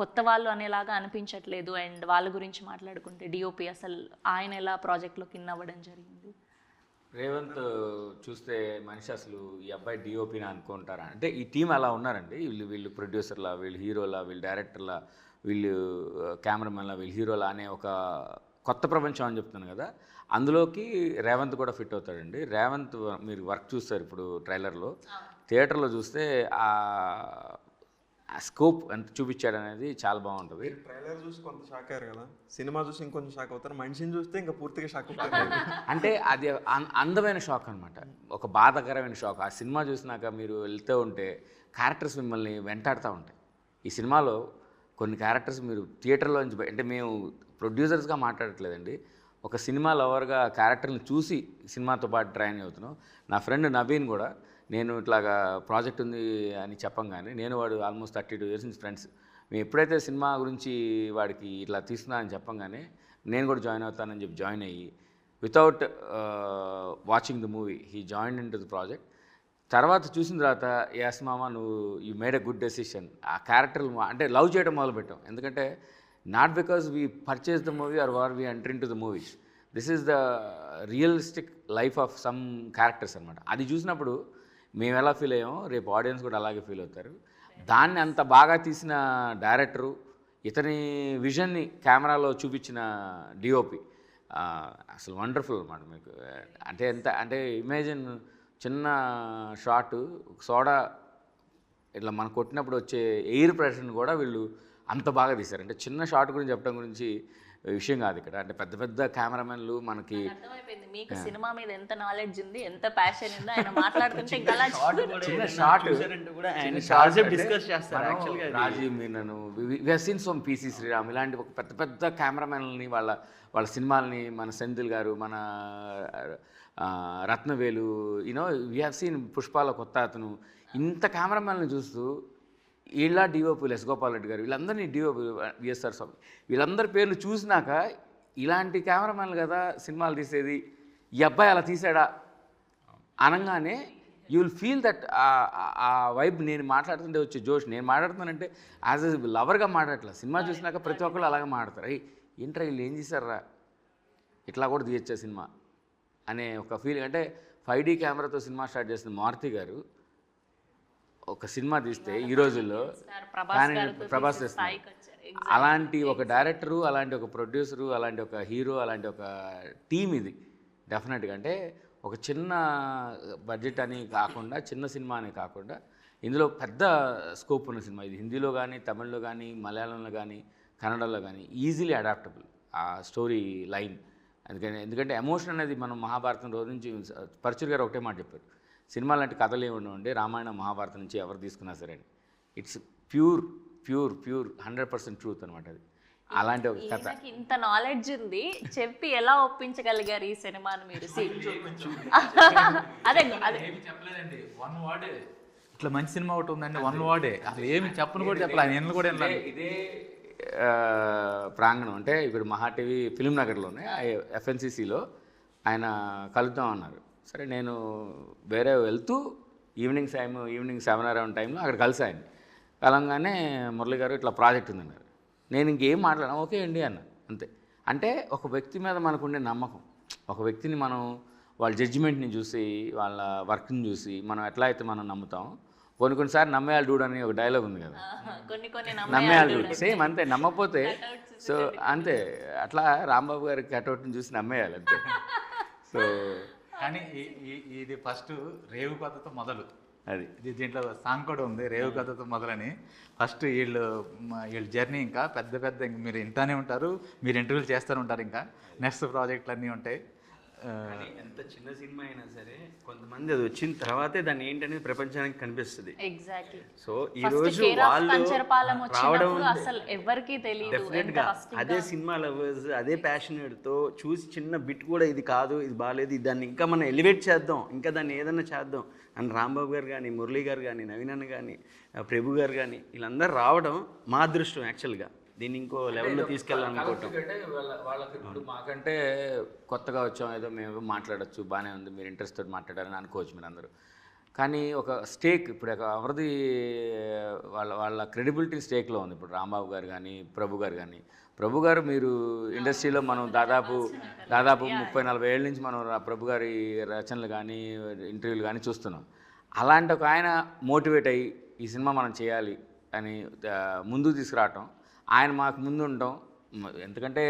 కొత్త వాళ్ళు అనేలాగా అనిపించట్లేదు. అండ్ వాళ్ళ గురించి మాట్లాడుకుంటే డిఓపి అసలు ఆయన ఎలా ప్రాజెక్ట్లోకి ఇన్ అవ్వడం జరిగింది? రేవంత్ చూస్తే మనిషి అసలు ఈ అబ్బాయి డిఓపిని అనుకుంటారా అంటే ఈ టీం అలా ఉన్నారండి. వీళ్ళు ప్రొడ్యూసర్లా, వీళ్ళు హీరోలా, వీళ్ళు డైరెక్టర్లా, వీళ్ళు కెమెరామెన్లా, వీళ్ళు హీరోలా అనే ఒక కొత్త ప్రపంచం అని చెప్తున్నాను కదా, అందులోకి రేవంత్ కూడా ఫిట్ అవుతాడండి. రేవంత్ మీరు వర్క్ చూస్తారు ఇప్పుడు ట్రైలర్లో, థియేటర్లో చూస్తే ఆ స్కోప్ ఎంత చూపించాడు అనేది చాలా బాగుంటుంది. ట్రైలర్ చూసి కొంత షాక్ అయ్యారు కదా, సినిమా చూసి ఇంకొంచెం షాక్ అవుతారు, మనిషిని చూస్తే ఇంకా పూర్తిగా షాక్ అవుతారు. అంటే అది అందమైన షాక్ అనమాట, ఒక బాధాకరమైన షాక్. ఆ సినిమా చూసినాక మీరు వెళ్తూ ఉంటే క్యారెక్టర్స్ మిమ్మల్ని వెంటాడుతూ ఉంటాయి. ఈ సినిమాలో కొన్ని క్యారెక్టర్స్ మీరు థియేటర్లో నుంచి అంటే మేము ప్రొడ్యూసర్స్గా మాట్లాడట్లేదండి, ఒక సినిమా లవర్గా క్యారెక్టర్ని చూసి సినిమాతో పాటు ట్రైన్ అవుతున్నాం. నా ఫ్రెండ్ నవీన్ కూడా నేను ఇట్లాగా ప్రాజెక్ట్ ఉంది అని చెప్పంగానే, నేను వాడు ఆల్మోస్ట్ 32 years నుంచి ఫ్రెండ్స్, మేము ఎప్పుడైతే సినిమా గురించి వాడికి ఇట్లా తీస్తున్నా అని చెప్పంగానే నేను కూడా జాయిన్ అవుతానని చెప్పి జాయిన్ అయ్యి without watching the movie he join in to the project. తర్వాత చూసిన తర్వాత యాస్ మామ నువ్వు you made a good decision. ఆ క్యారెక్టర్లు అంటే లవ్ చేయడం మొదలుపెట్టాం. ఎందుకంటే not because we purchase the movie or we enter in to the movies, this is the realistic life of some characters అనమాట. అది చూసినప్పుడు మేము ఎలా ఫీల్ అయ్యామో రేపు ఆడియన్స్ కూడా అలాగే ఫీల్ అవుతారు. దాన్ని అంత బాగా తీసిన డైరెక్టరు, ఇతని విజన్ని కెమెరాలో చూపించిన డిఓపి అసలు వండర్ఫుల్ అనమాట. మీకు అంటే ఎంత అంటే ఇమేజిన్ చిన్న షాటు సోడా ఇట్లా మనం కొట్టినప్పుడు వచ్చే ఎయిర్ ప్రెషర్ని కూడా వీళ్ళు అంత బాగా తీశారు. అంటే చిన్న షాట్ గురించి చెప్పడం గురించి విషయం కాదు ఇక్కడ, అంటే పెద్ద పెద్ద కెమెరామెన్లు మనకి అర్థమైపోయింది మీకు సినిమా మీద ఎంత నాలెడ్జ్ ఉంది, ఎంత ప్యాషన్ ఉంది. ఆయన మాట్లాడుతుంటే ఇంకా చిన్న షాట్ డిస్కస్ చేస్తారు యాక్చువల్గా. Rajiv Menon, we seen some PC Sreeram ఇలాంటి ఒక పెద్ద పెద్ద కెమెరామెన్లని వాళ్ళ సినిమాలని, మన సెంధిల్ గారు, మన Rathnavelu, you know we have seen పుష్పాల కొత్త అతను, ఇంత కెమెరామెన్లను చూస్తూ వీళ్ళ డిఓపీలు ఎస్ గోపాల్ రెడ్డి గారు వీళ్ళందరినీ డిఓపి విఎస్ఆర్ స్వామి వీళ్ళందరి పేర్లు చూసినాక ఇలాంటి కెమెరామెన్లు కదా సినిమాలు తీసేది, ఈ అబ్బాయి అలా తీసాడా అనగానే యూ విల్ ఫీల్ దట్ ఆ వైబ్. నేను మాట్లాడుతుంటే వచ్చే జోష్, నేను మాట్లాడుతున్నానంటే యాజ్ ఎ లవర్గా మాట్లాడట్లేదు, సినిమా చూసినాక ప్రతి ఒక్కళ్ళు అలాగే మాట్లాడతారు. ఏంట్రా వీళ్ళు ఏం చేశారా, ఇట్లా కూడా తీయచ్చా సినిమా అనే ఒక ఫీలింగ్. అంటే 5D కెమెరాతో సినిమా స్టార్ట్ చేసిన మారుతి గారు ఒక సినిమా తీస్తే ఈ రోజుల్లో ప్రభాస్ చేస్తారు. అలాంటి ఒక డైరెక్టరు, అలాంటి ఒక ప్రొడ్యూసరు, అలాంటి ఒక హీరో, అలాంటి ఒక టీం ఇది డెఫినెట్గా. అంటే ఒక చిన్న బడ్జెట్ అని కాకుండా, చిన్న సినిమా అని కాకుండా, ఇందులో పెద్ద స్కోప్ ఉన్న సినిమా ఇది. హిందీలో కానీ, తమిళ్లో కానీ, మలయాళంలో కానీ, కన్నడలో కానీ ఈజీలీ అడాప్టబుల్ ఆ స్టోరీ లైన్. ఎందుకంటే ఎమోషన్ అనేది మనం మహాభారతం రోజు నుంచి పరచూరి గారు ఒకటే మాట చెప్పారు, సినిమా లాంటి కథలు ఏమి ఉండవండి రామాయణ మహాభారతం నుంచి ఎవరు తీసుకున్నా సరే అని. ఇట్స్ ప్యూర్ 100% ట్రూత్ అనమాట అది. అలాంటి ఒక కథ. ఇంత నాలెడ్జ్ ఉంది, చెప్పి ఎలా ఒప్పించగలిగారు ఈ సినిమాని మీరు? అదే చెప్పలేదండి, 1 word. ఇట్లా మంచి సినిమా ఒకటి ఉందండి, 1 word. అసలు ఏమి చెప్పను కూడా చెప్పలే, ఆయన కూడా ఇదే ప్రాంగణం అంటే ఇప్పుడు మహా టీవీ ఫిల్మ్ నగర్లోనే FNCCలో ఆయన కలుద్దాం అన్నారు. సరే నేను వేరే వెళ్తూ ఈవినింగ్ 7 అరౌండ్ టైంలో అక్కడ కలిసి ఆయన కలంగానే మురళి గారు ఇట్లా ప్రాజెక్ట్ ఉందన్నారు. నేను ఇంకేం మాట్లాడాను, ఓకే అండి అన్న, అంతే. అంటే ఒక వ్యక్తి మీద మనకుండే నమ్మకం, ఒక వ్యక్తిని మనం వాళ్ళ జడ్జిమెంట్ని చూసి, వాళ్ళ వర్క్ని చూసి మనం ఎట్లా అయితే మనం నమ్ముతాం, కొన్నిసార్లు నమ్మేయాలి డూడ్ అని ఒక డైలాగ్ ఉంది కదా, నమ్మేయాలి డూడ్ సేమ్ అంతే. నమ్మకపోతే సో అంతే, అట్లా రాంబాబు గారి కటౌట్ని చూసి నమ్మేయాలి అంతే. సో కానీ ఇది ఫస్ట్ రేవు కథతో మొదలు, అది దీంట్లో సాంగ్ కూడా ఉంది రేవు కథతో మొదలని. ఫస్ట్ వీళ్ళ జర్నీ ఇంకా పెద్ద మీరు ఇంటానే ఉంటారు, మీరు ఇంటర్వ్యూలు చేస్తూనే ఉంటారు, ఇంకా నెక్స్ట్ ప్రాజెక్టులు అన్నీ ఉంటాయి. ఎంత చిన్న సినిమా అయినా సరే కొంతమంది అది వచ్చిన తర్వాతే దాన్ని ఏంటనేది ప్రపంచానికి కనిపిస్తుంది. సో ఈ రోజు వాళ్ళు రావడం డెఫినెట్గా అదే సినిమా లవర్స్, అదే ప్యాషనేట్తో చూసి చిన్న బిట్ కూడా ఇది కాదు, ఇది బాగాలేదు, దాన్ని ఇంకా మనం ఎలివేట్ చేద్దాం, ఇంకా దాన్ని ఏదన్నా చేద్దాం అని రాంబాబు గారు కానీ, మురళీ గారు కానీ, నవీన్ అన్న కానీ, ప్రభు గారు కానీ వీళ్ళందరూ రావడం మా అదృష్టం యాక్చువల్గా. దీన్ని ఇంకో లెవెల్లో తీసుకెళ్ళాలనుకోవటం. వాళ్ళకి ఇప్పుడు మాకంటే కొత్తగా వచ్చాం, ఏదో మేము మాట్లాడచ్చు, బాగానే ఉంది, మీరు ఇంట్రెస్ట్ తోటి మాట్లాడారని అనుకోవచ్చు మీరు అందరూ. కానీ ఒక స్టేక్ ఇప్పుడు ఎవరిది వాళ్ళ క్రెడిబిలిటీ స్టేక్లో ఉంది. ఇప్పుడు రాంబాబు గారు కానీ, ప్రభు గారు కానీ. ప్రభు గారు మీరు ఇండస్ట్రీలో మనం దాదాపు 30-40 ఏళ్ళ నుంచి మనం ప్రభు గారి రచనలు కానీ, ఇంటర్వ్యూలు కానీ చూస్తున్నాం. అలాంటి ఒక ఆయన మోటివేట్ అయ్యి ఈ సినిమా మనం చేయాలి అని ముందుకు తీసుకురావటం, ఆయన మాకు ముందు ఉండటం, ఎందుకంటే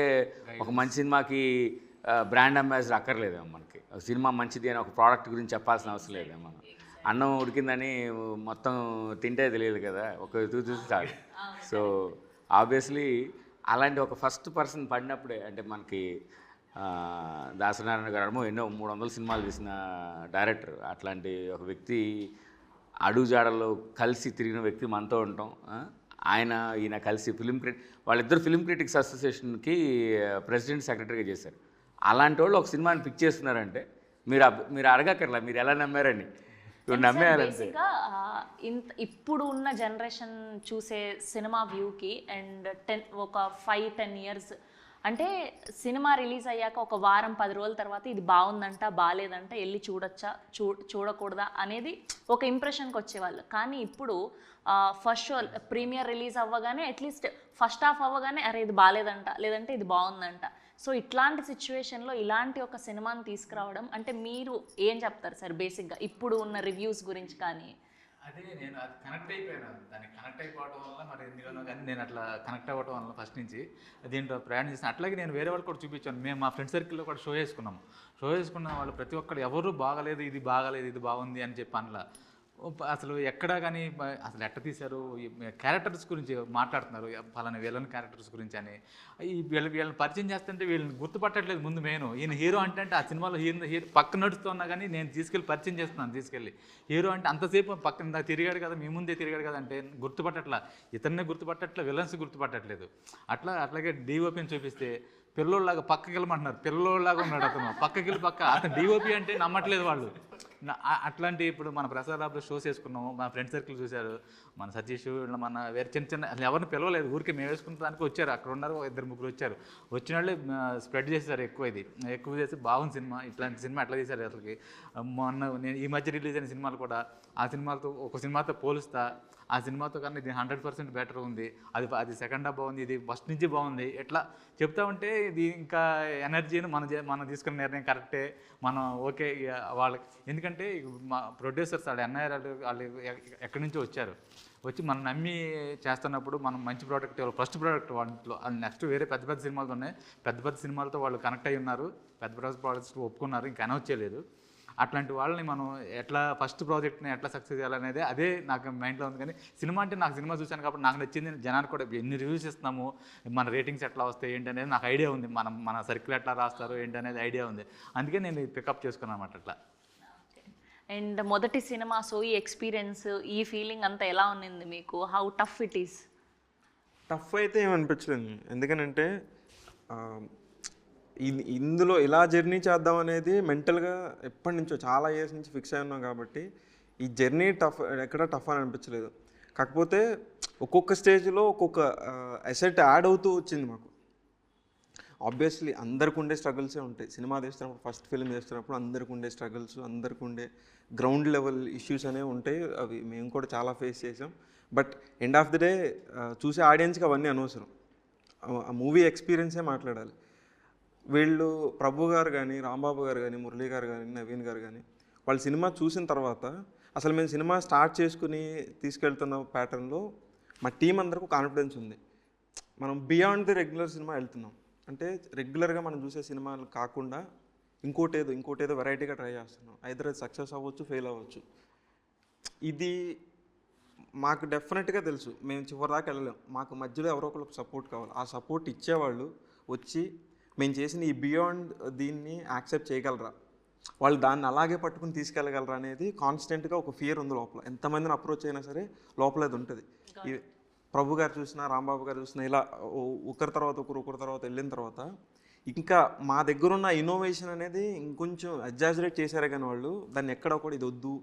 ఒక మంచి సినిమాకి బ్రాండ్ అంబాసిడర్ అక్కర్లేదేమో మనకి. సినిమా మంచిది అని ఒక ప్రోడక్ట్ గురించి చెప్పాల్సిన అవసరం లేదేమో. మనం అన్నం ఉడికిందని మొత్తం తింటే తెలియదు కదా, ఒక చూసి చాలు. సో ఆబ్వియస్లీ అలాంటి ఒక ఫస్ట్ పర్సన్ పడినప్పుడే, అంటే మనకి దాసనారాయణ గారు ఎన్నో 300 సినిమాలు తీసిన డైరెక్టర్, అట్లాంటి ఒక వ్యక్తి అడుగుజాడల్లో కలిసి తిరిగిన వ్యక్తి మనతో ఉంటాం. ఈయన కలిసి వాళ్ళిద్దరు ఫిలిం క్రిటిక్స్ అసోసియేషన్కి ప్రెసిడెంట్ సెక్రటరీగా చేశారు. అలాంటి వాళ్ళు ఒక సినిమాని పిక్ చేస్తున్నారంటే మీరు అడగక్కర్లా మీరు ఎలా నమ్మారని, నమ్మేయాలంటే. ఇప్పుడు ఉన్న జనరేషన్ చూసే సినిమా వ్యూకి అండ్ ఒక 5-10 ఇయర్స్ అంటే సినిమా రిలీజ్ అయ్యాక ఒక వారం 10 రోజుల తర్వాత ఇది బాగుందంట బాగాలేదంట వెళ్ళి చూడొచ్చా చూడకూడదా అనేది ఒక ఇంప్రెషన్కి వచ్చేవాళ్ళు. కానీ ఇప్పుడు ఫస్ట్ షో ప్రీమియర్ రిలీజ్ అవ్వగానే అట్లీస్ట్ ఫస్ట్ హాఫ్ అవ్వగానే అరే ఇది బాగాలేదంట లేదంటే ఇది బాగుందంట. సో ఇట్లాంటి సిచ్యువేషన్లో ఇలాంటి ఒక సినిమాని తీసుకురావడం అంటే మీరు ఏం చెప్తారు సార్ బేసిక్గా ఇప్పుడు ఉన్న రివ్యూస్ గురించి? కానీ అదే నేను అది కనెక్ట్ అయిపోయాను, దానికి కనెక్ట్ అయిపోవడం వల్ల మరి ఎందుకనో కానీ నేను అట్లా కనెక్ట్ అవ్వడం వల్ల ఫస్ట్ నుంచి దీంట్లో ప్రయాణం చేస్తాను. అట్లాగే నేను వేరే వాళ్ళు కూడా చూపించాను. మేము మా ఫ్రెండ్ సర్కిల్లో కూడా షో చేసుకున్న వాళ్ళు ప్రతి ఒక్కరు ఎవరు బాగలేదు ఇది బాగుంది అని చెప్పి అనలా. అసలు ఎక్కడా కానీ అసలు ఎట్ట తీశారు, క్యారెక్టర్స్ గురించి మాట్లాడుతున్నారు, పలానా వీళ్ళని క్యారెక్టర్స్ గురించి అని. వీళ్ళని పరిచయం చేస్తుంటే వీళ్ళని గుర్తుపట్టట్లేదు. ముందు ఈయన హీరో అంటే ఆ సినిమాలో హీరో పక్కన నడుస్తున్నా కానీ నేను పరిచయం చేస్తున్నాను. హీరో అంటే అంతసేపు పక్కన తిరిగాడు కదా, మీ ముందే తిరిగాడు కదా అంటే గుర్తుపట్టట్లా, ఇతన్నే గుర్తుపట్టట్లేదు, విలన్స్ గుర్తుపట్టట్లేదు. అట్లాగే డిఓపిని చూపిస్తే పిల్లోళ్ళలాగా పక్కకి వెళ్ళమంటున్నారు, పిల్లోళ్ళలాగా ఉన్నాడు అతను, అతను డిఓపి అంటే నమ్మట్లేదు వాళ్ళు. అట్లాంటి ఇప్పుడు మన ప్రసారాల్లో షోస్ వేసుకున్నాము, మన ఫ్రెండ్ సర్కిల్ చూశారు, మన సతీష్ మన వేరే చిన్న అసలు ఎవరిని పిలవలేదు, ఊరికి మేము వేసుకున్నానికి వచ్చారు. అక్కడ ఉన్నారు 2-3 వచ్చారు. వచ్చిన వాళ్ళే స్ప్రెడ్ చేశారు ఎక్కువ చేసి బాగుంది సినిమా, ఇట్లాంటి సినిమా ఎట్లా తీశారు అసలుకి. నేను ఈ మధ్య రిలీజ్ అయిన సినిమాలు కూడా ఆ సినిమాలతో ఒక సినిమాతో పోలుస్తా, ఆ సినిమాతో కన్నా ఇది 100% బెటర్ ఉంది, అది సెకండ్ హాఫ్ బాగుంది, ఇది ఫస్ట్ నుంచి బాగుంది, ఎట్లా చెప్తా ఉంటే ఇది ఇంకా ఎనర్జీని మనం తీసుకున్న నిర్ణయం కరెక్టే, మనం ఓకే వాళ్ళకి. ఎందుకంటే మా ప్రొడ్యూసర్స్ వాళ్ళు ఎన్ఐఆర్ వాళ్ళు ఎక్కడి నుంచో వచ్చి మనం నమ్మి చేస్తున్నప్పుడు మనం మంచి ప్రోడక్ట్ ఇవ్వాలి. ఫస్ట్ ప్రోడక్ట్ వాళ్ళలో అది నెక్స్ట్ వేరే పెద్ద సినిమాలతో ఉన్నాయి, పెద్ద సినిమాలతో వాళ్ళు కనెక్ట్ అయ్యి ఉన్నారు, పెద్ద ప్రోడక్ట్స్ ఒప్పుకున్నారు, ఇంకా అనౌన్స్ చేయలేదు. అట్లాంటి వాళ్ళని మనం ఎట్లా ఫస్ట్ ప్రాజెక్ట్ని ఎట్లా సక్సెస్ చేయాలనేది అదే నాకు మైండ్లో ఉంది. కానీ సినిమా అంటే నాకు సినిమా చూశాను కాబట్టి నాకు నచ్చింది. జనానికి కూడా ఎన్ని రివ్యూస్ ఇస్తున్నాము, మన రేటింగ్స్ ఎట్లా వస్తాయి ఏంటి అనేది నాకు ఐడియా ఉంది, మన సర్కిల్ ఎట్లా రాస్తారు ఏంటి అనేది ఐడియా ఉంది. అందుకే నేను పికప్ చేసుకున్నాను అన్నమాట అట్లా. అండ్ మొదటి సినిమా సో ఈ ఎక్స్పీరియన్స్ ఈ ఫీలింగ్ అంతా ఎలా ఉన్నింది మీకు? How tough it is? Tough అయితే ఏమనిపించలేదు, ఎందుకనంటే ఇందులో ఇలా జర్నీ చేద్దాం అనేది మెంటల్గా ఎప్పటి నుంచో చాలా ఇయర్స్ నుంచి ఫిక్స్ అయి ఉన్నాం కాబట్టి ఈ జర్నీ ఎక్కడ టఫ్ అని అనిపించలేదు. కాకపోతే ఒక్కొక్క స్టేజ్లో ఒక్కొక్క అసెట్ యాడ్ అవుతూ వచ్చింది మాకు. ఆబ్వియస్లీ అందరికి ఉండే స్ట్రగుల్సే ఉంటాయి. సినిమా తీస్తున్నప్పుడు, ఫస్ట్ ఫిల్మ్ చేస్తున్నప్పుడు అందరికి ఉండే స్ట్రగుల్స్, అందరికి ఉండే గ్రౌండ్ లెవెల్ ఇష్యూస్ అనేవి ఉంటాయి. అవి మేము కూడా చాలా ఫేస్ చేసాం. But end of the day చూసే ఆడియన్స్కి అవన్నీ అనవసరం, ఆ మూవీ ఎక్స్పీరియన్సే మాట్లాడాలి. వీళ్ళు ప్రభు గారు కానీ, రాంబాబు గారు కానీ, మురళీ గారు కానీ, నవీన్ గారు కానీ వాళ్ళ సినిమా చూసిన తర్వాత అసలు మేము సినిమా స్టార్ట్ చేసుకుని తీసుకెళ్తున్న ప్యాటర్న్లో మా టీం అందరికీ కాన్ఫిడెన్స్ ఉంది. మనం బియాండ్ ది రెగ్యులర్ సినిమా వెళ్తున్నాం అంటే రెగ్యులర్గా మనం చూసే సినిమాలు కాకుండా ఇంకోటేదో వెరైటీగా ట్రై చేస్తున్నాం. ఐదర్ అది సక్సెస్ అవ్వచ్చు, ఫెయిల్ అవ్వచ్చు. ఇది మాకు డెఫినెట్గా తెలుసు, మేము చివరిదాకా వెళ్ళలేం. మాకు మధ్యలో ఎవరో ఒకరికి సపోర్ట్ కావాలి. ఆ సపోర్ట్ ఇచ్చేవాళ్ళు వచ్చి మేము చేసిన ఈ బియాండ్ దీన్ని యాక్సెప్ట్ చేయగలరా, వాళ్ళు దాన్ని అలాగే పట్టుకుని తీసుకెళ్ళగలరా అనేది కాన్స్టెంట్గా ఒక ఫియర్ ఉంది లోపల. ఎంతమందిని అప్రోచ్ అయినా సరే లోపల అది ఉంటుంది. ఈ ప్రభు గారు చూసినా, రాంబాబు గారు చూసినా, ఇలా ఒకరి తర్వాత వెళ్ళిన తర్వాత ఇంకా మా దగ్గర ఉన్న ఇన్నోవేషన్ అనేది ఇంకొంచెం ఎగ్జాజరేట్ చేశారే కానీ వాళ్ళు దాన్ని ఎక్కడ కూడా ఇది వద్దు,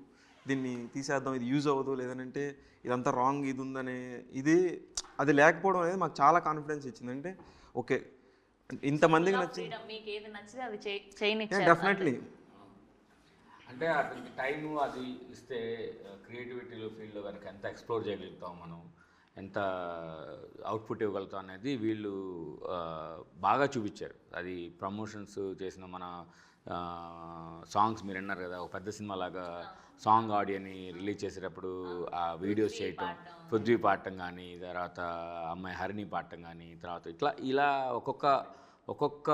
దీన్ని తీసేద్దాం, ఇది యూజ్ అవ్వదు, లేదంటే ఇదంతా రాంగ్, ఇది ఉందనే అది లేకపోవడం అనేది మాకు చాలా కాన్ఫిడెన్స్ ఇచ్చింది. అంటే ఓకే ఇంతమందికి నచ్చింది, డెఫినెట్లీ. అంటే అతనికి టైము అది ఇస్తే క్రియేటివిటీలో ఫీల్డ్లో కనుక ఎంత ఎక్స్ప్లోర్ చేయగలుగుతాం మనం, ఎంత అవుట్పుట్ ఇవ్వగలుగుతాం అనేది వీళ్ళు బాగా చూపించారు. అది ప్రమోషన్స్ చేసిన మన సాంగ్స్ మీరు విన్నారు కదా, ఒక పెద్ద సినిమా లాగా సాంగ్ ఆడియోని రిలీజ్ చేసేటప్పుడు ఆ వీడియోస్ చేయటం, పృథ్వీ పాడటం కానీ, తర్వాత అమ్మాయి హరిణి పాడటం కానీ, తర్వాత ఇలా ఒక్కొక్క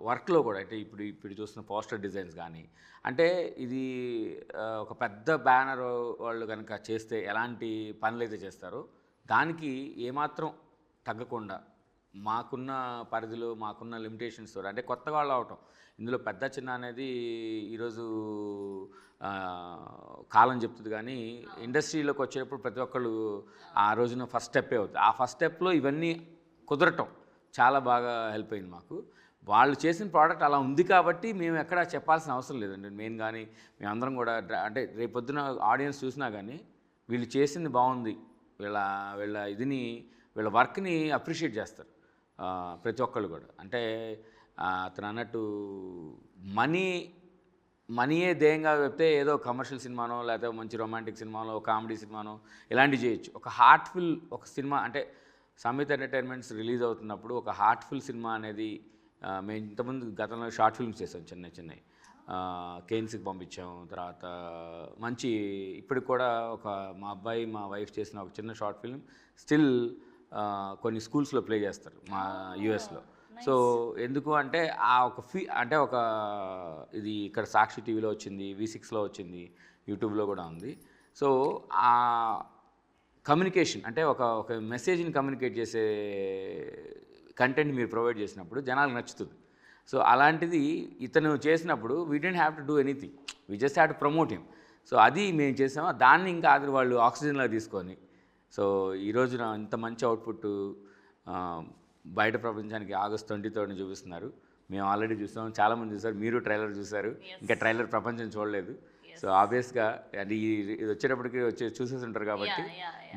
వర్క్లో కూడా, అంటే ఇప్పుడు చూస్తున్న పోస్టర్ డిజైన్స్ కానీ, అంటే ఇది ఒక పెద్ద బ్యానర్ వాళ్ళు కనుక చేస్తే ఎలాంటి పనులు అయితే చేస్తారో దానికి ఏమాత్రం తగ్గకుండా మాకున్న పరిధిలో మాకున్న లిమిటేషన్స్ తోటి, అంటే కొత్తగా వాళ్ళు అవటం ఇందులో పెద్ద చిన్న అనేది ఈరోజు కాలం చెప్తుంది. కానీ ఇండస్ట్రీలోకి వచ్చేటప్పుడు ప్రతి ఒక్కళ్ళు ఆ రోజున ఫస్ట్ స్టెప్పే అవుతుంది. ఆ ఫస్ట్ స్టెప్లో ఇవన్నీ కుదరటం చాలా బాగా హెల్ప్ అయింది మాకు. వాళ్ళు చేసిన ప్రోడక్ట్ అలా ఉంది కాబట్టి మేము ఎక్కడ చెప్పాల్సిన అవసరం లేదండి. మెయిన్ కానీ మేమందరం కూడా అంటే రేపొద్దున ఆడియన్స్ చూసినా కానీ వీళ్ళు చేసింది బాగుంది, వీళ్ళ వర్క్ని అప్రిషియేట్ చేస్తారు ప్రతి ఒక్కళ్ళు కూడా. అంటే అతను అన్నట్టు మనీయే ధ్యేయంగా చెప్తే ఏదో కమర్షియల్ సినిమానో లేకపోతే మంచి రొమాంటిక్ సినిమానో కామెడీ సినిమానో ఇలాంటివి చేయొచ్చు. ఒక హార్ట్ఫుల్ ఒక సినిమా అంటే సంయుక్త ఎంటర్టైన్మెంట్స్ రిలీజ్ అవుతున్నప్పుడు ఒక హార్ట్ఫుల్ సినిమా అనేది మేము ఇంతకుముందు గతంలో షార్ట్ ఫిల్మ్స్ చేసాం, చిన్నవి కేన్స్కి పంపించాం. తర్వాత మంచి ఇప్పటికి కూడా మా అబ్బాయి మా వైఫ్ చేసిన ఒక చిన్న షార్ట్ ఫిల్మ్ స్టిల్ కొన్ని స్కూల్స్లో ప్లే చేస్తారు మా యూఎస్లో. సో ఎందుకు అంటే ఇది ఇక్కడ సాక్షి టీవీలో వచ్చింది, V6లో వచ్చింది, యూట్యూబ్లో కూడా ఉంది. సో ఆ కమ్యూనికేషన్ అంటే ఒక మెసేజ్ని కమ్యూనికేట్ చేసే కంటెంట్ మీరు ప్రొవైడ్ చేసినప్పుడు జనాలకు నచ్చుతుంది. సో అలాంటిది ఇతను చేసినప్పుడు we don't have to do anything, we just have to promote him. So అది మేము చేసాము. దాన్ని ఇంకా అది వాళ్ళు ఆక్సిజన్లా తీసుకొని సో ఈ రోజున ఇంత మంచి అవుట్పుట్ బయట ప్రపంచానికి August 23 చూపిస్తున్నారు. మేము ఆల్రెడీ చూసాం, చాలామంది చూసారు, మీరు ట్రైలర్ చూసారు, ఇంకా ట్రైలర్ ప్రపంచం చూడలేదు. సో ఆబ్వియస్గా అది ఇది వచ్చేటప్పటికి చూసేసి ఉంటారు కాబట్టి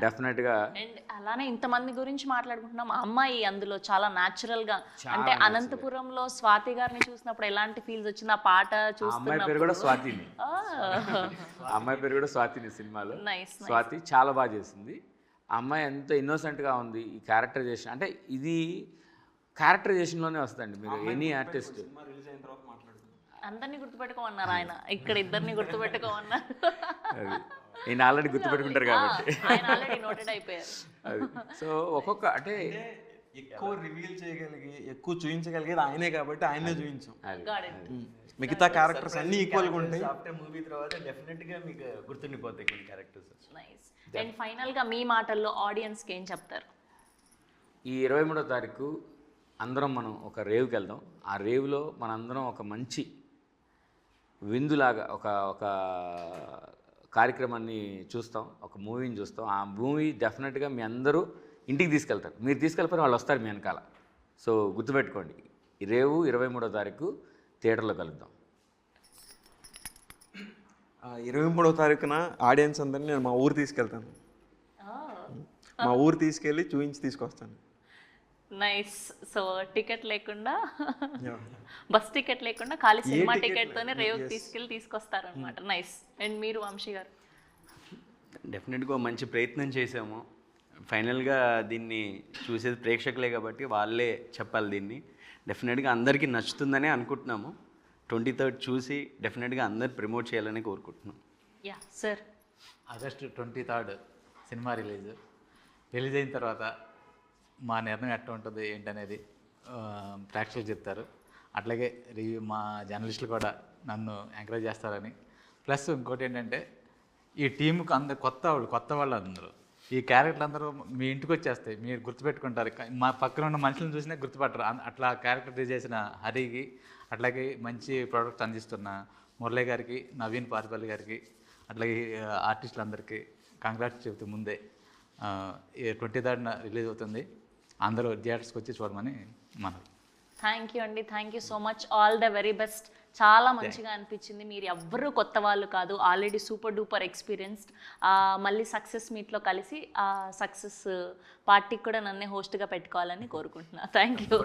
డెఫినెట్గా. అండ్ అలానే ఇంతమంది గురించి మాట్లాడుకుంటున్నాం, అమ్మాయి అందులో చాలా న్యాచురల్గా, అంటే అనంతపురంలో స్వాతి గారిని చూసినప్పుడు ఎలాంటి ఫీల్స్ వచ్చిన పాట అమ్మాయి పేరు కూడా స్వాతిని, అమ్మాయి పేరు కూడా స్వాతిని సినిమాలో. స్వాతి చాలా బాగా చేసింది. ఆ అమ్మాయి ఎంత ఇన్నోసెంట్గా ఉంది. ఈ క్యారెక్టరైజేషన్ అంటే ఇది క్యారెక్టరైజేషన్లోనే వస్తుందండి. మీరు ఎనీ ఆర్టిస్ట్ అందరినీ గుర్తుపెట్టుకోమన్నారు ఆయన, ఇక్కడ ఇద్దరిని గుర్తుపెట్టుకోమన్నారు. నేను ఆల్రెడీ గుర్తుపెట్టుకుంటారు కాబట్టి ఆయన ఆల్రెడీ నోటెడ్ అయిపోయారు. అది సో ఒక్కొక్క అంటే ఎక్కువ రివీల్ చేయగలిగి ఎక్కువ చూపించగలిగేది ఆయనే కాబట్టి ఆయనే చూపించాం. Got it. మిగతా క్యారెక్టర్స్ అన్ని ఈక్వల్గా ఉంటాయి. ఆఫ్టర్ మూవీ తర్వాత డెఫినెట్గా మీకు గుర్తుండిపోతాయి కొన్ని క్యారెక్టర్స్. నైస్. అండ్ ఫైనల్గా మీ మాటల్లో ఆడియన్స్కి ఏం చెప్తారు? ఈ 23వ తారీఖు అందరం మనం ఒక రేవ్కి వెళ్దాం. ఆ రేవ్లో మనందరం ఒక మంచి విందులాగా ఒక కార్యక్రమాన్ని చూస్తాం, ఒక మూవీని చూస్తాం. ఆ మూవీ డెఫినెట్గా మీ అందరూ ఇంటికి తీసుకెళ్తారు. మీరు తీసుకెళ్ళిపోయిన వాళ్ళు వస్తారు మీ వెనకాల. సో గుర్తుపెట్టుకోండి, ఈ రేవు 23వ తారీఖు థియేటర్లో కలుద్దాం. 23వ తారీఖున ఆడియన్స్ అందరినీ నేను మా ఊరు తీసుకెళ్తాను. మా ఊరు తీసుకెళ్ళి చూపించి తీసుకొస్తాను. నైస్. సో టికెట్ లేకుండా, బస్ టికెట్ లేకుండా ఖాళీ సినిమా టికెట్తోనే రేవుకి తీసుకొస్తారనమాట. నైస్. అండ్ మీరు వంశీ గారు? డెఫినెట్గా మంచి ప్రయత్నం చేసాము. ఫైనల్గా దీన్ని చూసేది ప్రేక్షకులే కాబట్టి వాళ్ళే చెప్పాలి. దీన్ని డెఫినెట్గా అందరికీ నచ్చుతుందనే అనుకుంటున్నాము. 23rd చూసి డెఫినెట్గా అందరు ప్రమోట్ చేయాలని కోరుకుంటున్నాం. Yeah sir. August 23rd cinema release అయిన తర్వాత మా నిర్ణయం ఎట్లా ఉంటుంది ఏంటనేది ప్రేక్షకులు చెప్తారు. అట్లాగే మా జర్నలిస్టులు కూడా నన్ను ఎంకరేజ్ చేస్తారని, ప్లస్ ఇంకోటి ఏంటంటే ఈ టీంకి అందరు కొత్త వాళ్ళు అందరూ, ఈ క్యారెక్టర్లు అందరూ మీ ఇంటికి వచ్చేస్తాయి, మీరు గుర్తుపెట్టుకుంటారు. మా పక్కన ఉన్న మనుషులను చూసినా గుర్తుపట్టరు. అట్లా క్యారెక్టర్ చేసిన హరికి, అట్లాగే మంచి ప్రోడక్ట్ అందిస్తున్న మురళి గారికి, నవీన్ పార్పల్లి గారికి, అట్లాగే ఆర్టిస్టులందరికీ కంగ్రాట్స్ చెబుతూ ముందే 23rd రిలీజ్ అవుతుంది. అందరూ థియేటర్స్కి వచ్చి చూడమని మనవి. థ్యాంక్ యూ అండి. Thank you so much. All the very best. చాలా మంచిగా అనిపించింది. మీరు ఎవ్వరూ కొత్త వాళ్ళు కాదు, ఆల్రెడీ సూపర్ డూపర్ ఎక్స్పీరియన్స్డ్. మళ్ళీ సక్సెస్ మీట్లో కలిసి ఆ సక్సెస్ పార్టీకి కూడా నన్నే హోస్ట్గా పెట్టుకోవాలని కోరుకుంటున్నా. Thank you.